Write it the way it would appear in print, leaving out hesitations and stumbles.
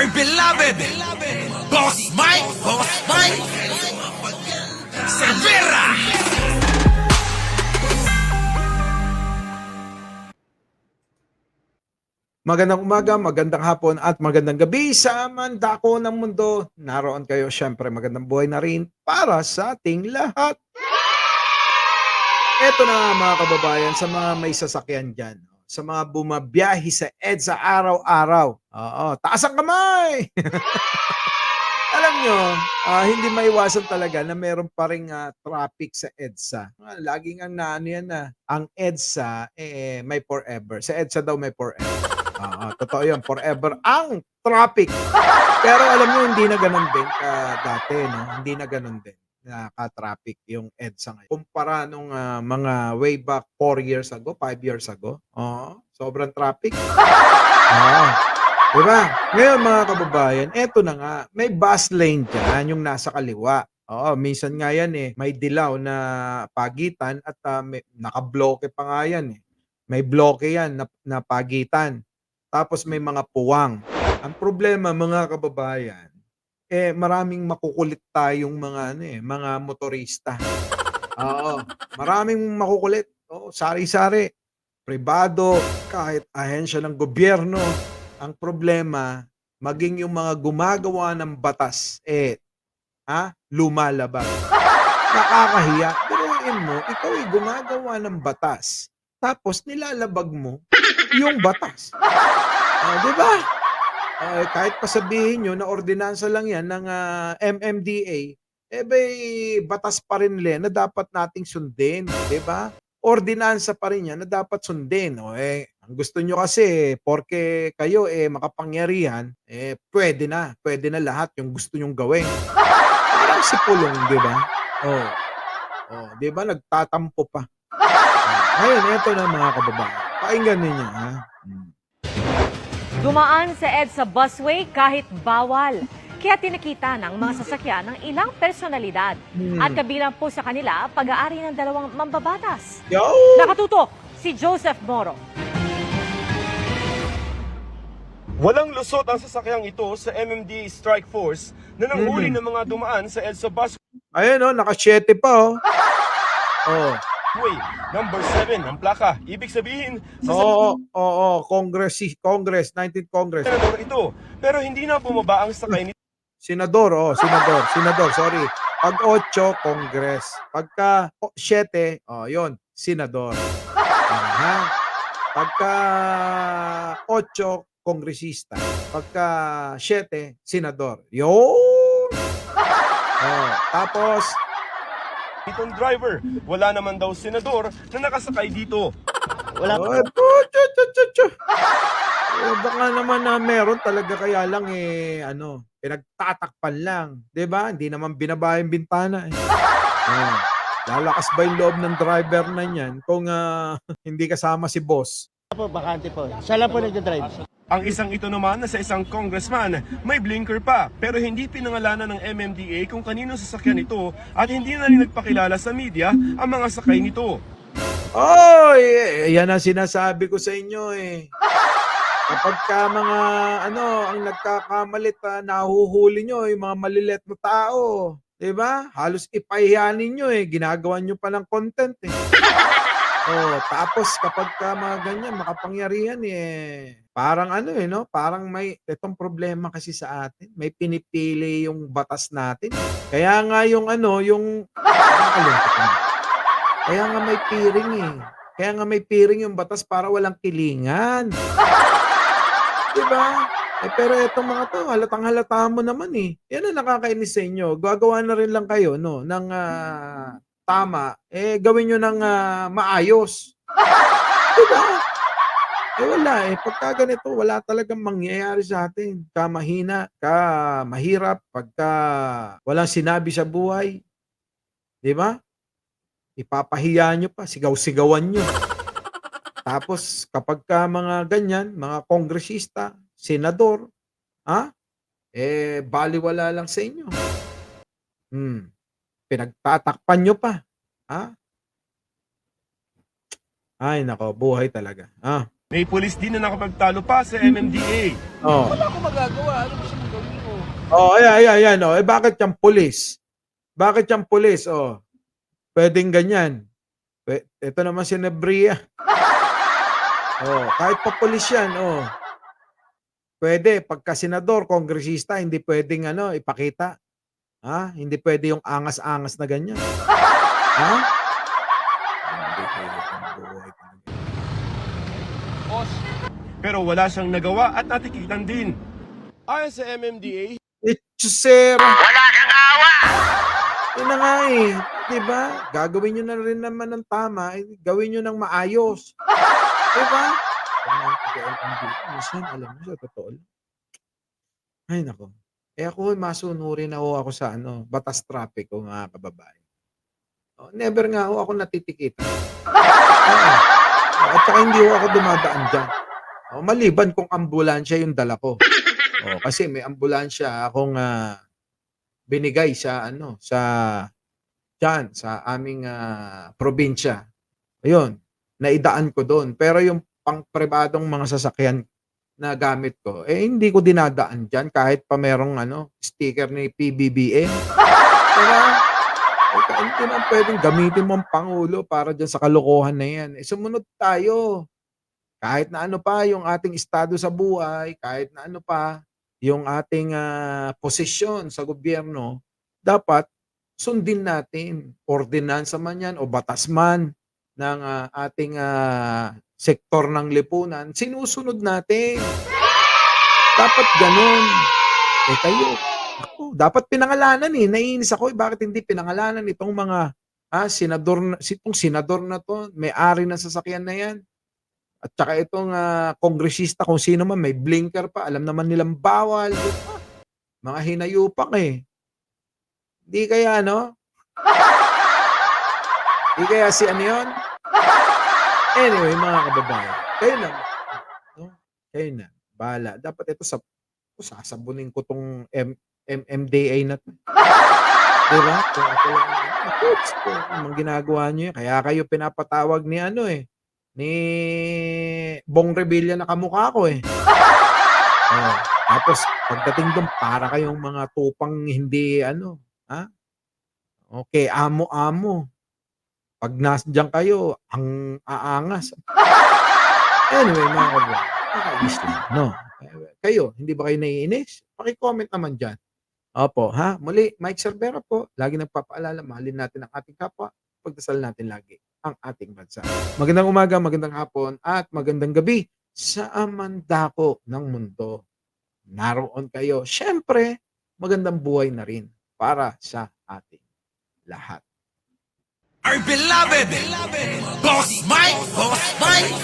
my beloved Boss Mike Cervera. Magandang umaga, magandang hapon at magandang gabi sa mandako ng mundo. Naroon kayo, syempre magandang buhay na rin para sa ating lahat. Eto na nga mga kababayan, sa mga may sasakyan dyan, sa mga bumabiyahe sa EDSA araw-araw. Oo, taas ang kamay! Alam nyo, hindi maiwasan talaga na meron pa ring traffic sa EDSA. Laging ang naano yan na ang EDSA may forever. Sa EDSA daw may forever. Oo, totoo yun. Forever ang traffic. Pero alam nyo, hindi na ganun din dati, no? Hindi na ganun din na ka-traffic yung EDSA ngayon. Kumpara nung mga way back 4 years ago, 5 years ago. Oo, sobrang traffic. Oo. Diba? Ngayon mga kababayan, eto na nga, may bus lane dyan, yung nasa kaliwa. Oo, minsan nga yan may dilaw na pagitan at nakabloke pa nga yan May bloke yan na pagitan. Tapos may mga puwang. Ang problema mga kababayan, maraming makukulit tayong mga motorista. Oo, maraming makukulit. Oo, sari-sari. Pribado, kahit ahensya ng gobyerno. Ang problema, maging yung mga gumagawa ng batas, lumalabag. Nakakahiya. Biruin mo, ikaw ay gumagawa ng batas. Tapos nilalabag mo yung batas. Di ba? Kahit pa sabihin nyo na ordinansa lang yan ng MMDA, batas pa rin na dapat nating sundin. Di ba? Ordinansa pa rin yan na dapat sundin. Ang gusto nyo kasi, porke kayo makapangyarihan, pwede na lahat yung gusto nyong gawin. Parang si Pulong, di ba? Di ba? Nagtatampo pa. Ngayon, eto na mga kababayan. Pakinggan ninyo, ha? Dumaan sa EDSA busway kahit bawal. Kaya tinakita ng mga sasakyan ng ilang personalidad. At kabilang po sa kanila, pag-aari ng dalawang mambabatas. Yo! Nakatutok si Joseph Moro. Walang lusot ang sasakyang ito sa MMD Strike Force na nanghuli ng mga dumaan sa EDSA busway Ayun, naka-7 pa, number 7 ang plaka. Ibig sabihin, Congress, 19th Congress. senador ito. Pero hindi na bumaba ang sakay nito. Senador, sorry. Pag 8, Congress. Pagka 7, yun, senador. Pagka 8, kongresista. Pagka 7, senador. Yun! Tapos, Itong driver, wala naman daw senador na nakasakay dito. baka naman na meron talaga kaya lang pinagtatakpan lang. 'Di ba? Hindi naman binaba yung bintana Lalakas ba yung loob ng driver na yan kung hindi kasama si boss? Bakante po. Siya lang po nagdadrive. Ang isang ito naman na sa isang congressman, may blinker pa pero hindi pinangalanan ng MMDA kung kanino sasakyan ito at hindi na rin nagpakilala sa media ang mga sakay nito. Yan ang sinasabi ko sa inyo Kapag ka mga ang nagkakamalit nahuhuli nyo yung mga malilit na tao. 'Di ba? Halos ipahiya ninyo ginagawa nyo pa ng content tapos kapag ka mga ganyan makapangyarihan parang parang may itong problema kasi sa atin, may pinipili yung batas natin. Kaya nga yung nakakalungkot na. Kaya nga may piring Kaya nga may piring yung batas para walang kilingan. 'Di ba? Pero etong mga 'to, halatang-halata mo naman Yan ang nakakainis sa inyo. Gagawa na rin lang kayo ng tama, gawin niyo ng maayos. 'Di ba? Wala pagka ganito wala talagang mangyayari sa atin. Mahina, mahirap pagka walang sinabi sa buhay. 'Di ba? Ipapahiya niyo pa, sigaw-sigawan niyo. Tapos kapagka mga ganyan, mga kongresista, senador, balewala lang sa inyo. Pinagtatakpan niyo pa. Ay nako, buhay talaga. May pulis din na nakapagtalo pa sa MMDA. Oh. Wala akong magagawa. Ano gusto mong gawin ko? Oh, ayan. Oh. Eh, bakit yung pulis? Bakit yung pulis? Oh. Pwedeng ganyan. Ito naman si Nebria. Oh, kahit pa pulis yan, oh. Pwede, pagka senador, kongresista, hindi pwedeng ipakita. Ha? Hindi pwede yung angas-angas na ganyan. Ha? Hindi pwede ang buhay talaga. Pero wala siyang nagawa at natikitan din. Ayon sa MMDA, Sir. Wala kang awa! Yun na nga eh. Diba? Gagawin nyo na rin naman ng tama. Gawin nyo ng maayos. Diba? Minsan, alam mo, sa totoo lang. Ay, nako. Eh ako, masunurin ako sa batas trapiko, mga kababayan. Oh, never nga ako natitikita. At saka hindi ako dumadaan dyan. Oh, maliban kung ambulansya yung dala ko. Oh, kasi may ambulansya akong binigay sa sa aming probinsya. Ayun, naidaan ko doon. Pero yung pang-pribadong mga sasakyan na gamit ko, hindi ko dinadaan dyan kahit pa merong sticker ni PBBM. Diba? Hindi naman pwedeng gamitin mo ang Pangulo para dyan sa kalokohan na yan. Sumunod tayo. Kahit na ano pa yung ating estado sa buhay, kahit na ano pa yung ating posisyon sa gobyerno, dapat sundin natin. Ordinansa man yan o batas man ng ating sektor ng lipunan, sinusunod natin. Dapat ganun. Kayo, dapat pinangalanan eh. Naiinis ako bakit hindi pinangalanan itong mga senador na to, may-ari ng sasakyan na yan. At saka itong kongresista, kung sino man, may blinker pa. Alam naman nilang bawal. Mga hinayupak eh. Di kaya, Di kaya si yun? Anyway, mga kababayan. Kayo na. Kayo na. Bahala. Dapat ito sasabunin ko tong MMDA na to. Diba? Kung ako lang, ang ginagawa nyo yun. Kaya kayo pinapatawag ni ni Bong Revilla na kamukha ko eh. Tapos pagdating doon para kayong mga tupang hindi Okay, amo-amo. Pag nasdiyan kayo, ang aangas. Anyway, mga kabwa, nakainis lang, no? Kayo, hindi ba kayo naiinis? Paki-comment naman dyan. Opo, ha? Muli, Mike Cervera po. Lagi nagpapaalala, mahalin natin ang ating kapwa. Pagdasal natin lagi ang ating bansa. Magandang umaga, magandang hapon, at magandang gabi sa mandako ng mundo. Naroon kayo. Siyempre, magandang buhay na rin para sa ating lahat. Our beloved Boss Mike, Boss Mike.